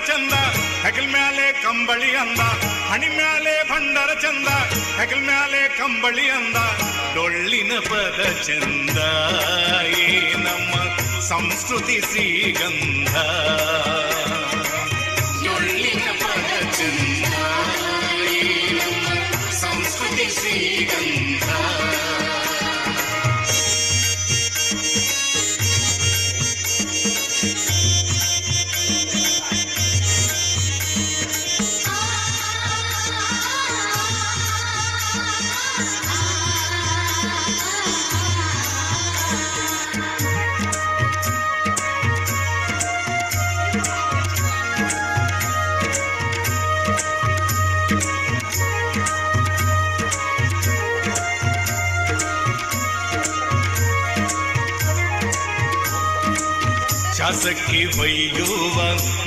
ಚಂದ ಹೆಗಲ್ ಮ್ಯಾಲೆ ಕಂಬಳಿ ಅಂದ, ಹಣಿ ಮ್ಯಾಲೆ ಭಂಡರ ಚಂದ ಹೆಗಲ್ ಮ್ಯಾಲೆ ಕಂಬಳಿ ಅಂದ. ಡೊಳ್ಳಿನ ಪದ ಚಂದ ಈ ನಮ್ಮ ಸಂಸ್ಕೃತಿ ಶ್ರೀಗಂಧ. ಡೊಳ್ಳಿನ ಪದ ಚಂದ ಈ ನಮ್ಮ ಸಂಸ್ಕೃತಿ ಶ್ರೀಗಂಧ. ಶಾಸಕಿ ಹೊಯ್ಯುವ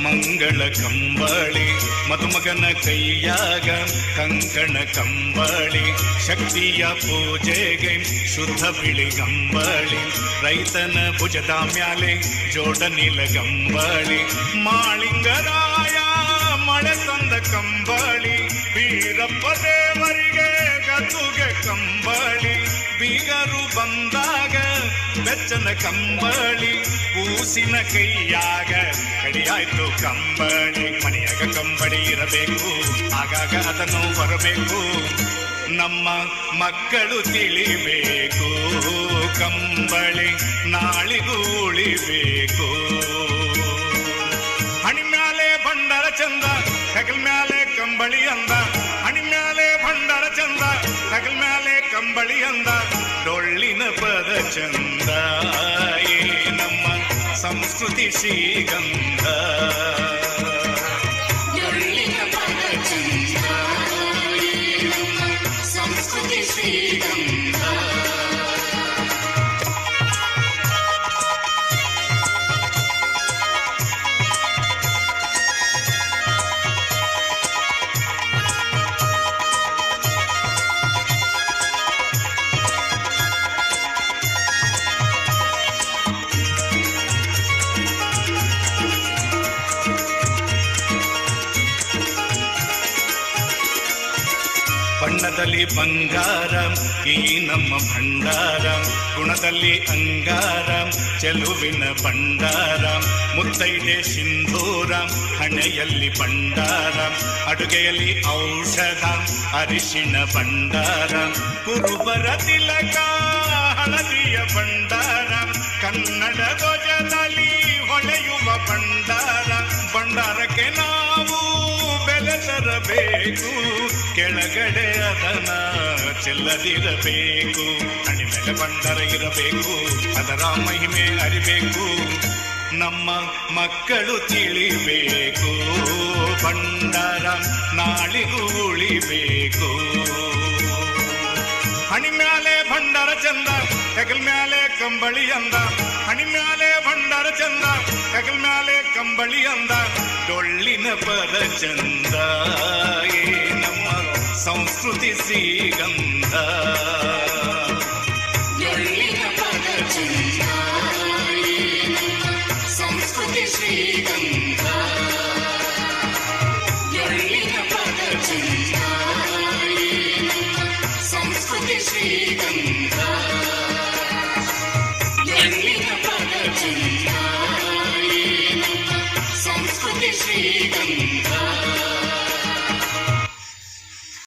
ಮಂಗಳ ಕಂಬಳಿ, ಮದುಮಗನ ಕೈಯಾಗ ಕಂಕಣ ಕಂಬಳಿ, ಶಕ್ತಿಯ ಪೂಜೆಗೆ ಶುದ್ಧ ಬಿಳಿ ಗಂಬಳಿ, ರೈತನ ಭುಜದ ಮ್ಯಾಲೆ ಜೋಡ ನೀಲ ಗಂಬಳಿ, ಮಾಳಿಂಗರಾಯ ಮಳೆ ತಂದ ಕಂಬಳಿ, ಬೀರಪ್ಪ ದೇವರಿಗೆ ಗದ್ದುಗೆ ಕಂಬಳಿ, ಬೀಗರು ಬಂದಾಗ ಬೆಚ್ಚನ ಕಂಬಳಿ, ಕೂಸಿನ ಕೈಯಾಗ ಕಡಿಯಾಯ್ತು ಕಂಬಳಿ. ಮನೆಯಾಗ ಕಂಬಳಿ ಇರಬೇಕು, ಆಗಾಗ ಅದನ್ನು ಬರಬೇಕು, ನಮ್ಮ ಮಕ್ಕಳು ತಿಳಿಬೇಕು, ಕಂಬಳಿ ನಾಳಿಗೂ ಉಳಿಬೇಕು. ಹಣಿ ಮ್ಯಾಲೆ ಭಂಡರ ಚಂದ ಹೆಗಲ್ ಮ್ಯಾಲೆ ಕಂಬಳಿ ಅಂದ, ಹಣಿ ಮ್ಯಾಲೆ ಭಂಡರ ಚಂದ ಹೆಗಲ್ ಮ್ಯಾಲೆ ಕಂಬಳಿ ಅಂದ. ಡೊಳ್ಳಿನ ಪದ ಚಂದ ಈ ನಮ್ಮ ಸಂಸ್ಕೃತಿ ಶ್ರೀಗಂಧ. ಡೊಳ್ಳಿನ ಪದ ಚಂದ ಈ ನಮ್ಮ ಸಂಸ್ಕೃತಿ ಶ್ರೀಗಂಧ. ಬಣ್ಣದಲ್ಲಿ ಬಂಗಾರ ಈ ನಮ್ಮ ಭಂಡಾರ, ಗುಣದಲ್ಲಿ ಅಂಗಾರ ಚೆಲುವಿನ ಭಂಡಾರ, ಮುತ್ತೈದೆ ಸಿಂಧೂರ ಹಣೆಯಲ್ಲಿ ಭಂಡಾರ, ಅಡುಗೆಯಲ್ಲಿ ಔಷಧ ಅರಿಶಿಣ ಭಂಡಾರ, ಕುರುಬರ ತಿಲಕ ಹಳದಿಯ ಭಂಡಾರ, ಕನ್ನಡ ಧ್ವಜದಲ್ಲಿ ಹೊಳೆಯುವ ಭಂಡಾರ. ಭಂಡಾರಕ್ಕೆ ನಾವು ಬೆಲೆ ತರಬೇಕು, ಕೆಳಗಡೆ ಅದನ್ನ ಚೆಲ್ಲದಿರಬೇಕು. ಹಣಿ ಮೇಲೆ ಭಂಡಾರ ಇರಬೇಕು, ಅದರ ಮಹಿಮೆ ಅರಿಬೇಕು, ನಮ್ಮ ಮಕ್ಕಳು ತಿಳಿಬೇಕು, ಭಂಡಾರ ನಾಳಿಗೂ ಉಳಿಬೇಕು. ಹಣಿ ಮ್ಯಾಲೆ ಭಂಡಾರ ಚಂದ ಹೆಗಲ್ ಮ್ಯಾಲೆ ಕಂಬಳಿ ಅಂದ, ಹಣಿ ಮ್ಯಾಲೆ ಭಂಡಾರ ಚಂದ ಹೆಗಲ್ ಮ್ಯಾಲೆ ಕಂಬಳಿ ಅಂದ. ಡೊಳ್ಳಿನ ಪದ ಚಂದ ಈ ನಮ್ಮ ಸಂಸ್ಕೃತಿ ಶ್ರೀಗಂಧ. ಡೊಳ್ಳಿನ ಪದ ಚಂದ ಈ ನಮ್ಮ ಸಂಸ್ಕೃತಿ ಶ್ರೀಗಂಧ. ಡೊಳ್ಳಿನ ಪದ ಚಂದ ಈ ನಮ್ಮ ಸಂಸ್ಕೃತಿ ಶ್ರೀಗಂಧ. ಡೊಳ್ಳಿನ ಪದ ಚಂದ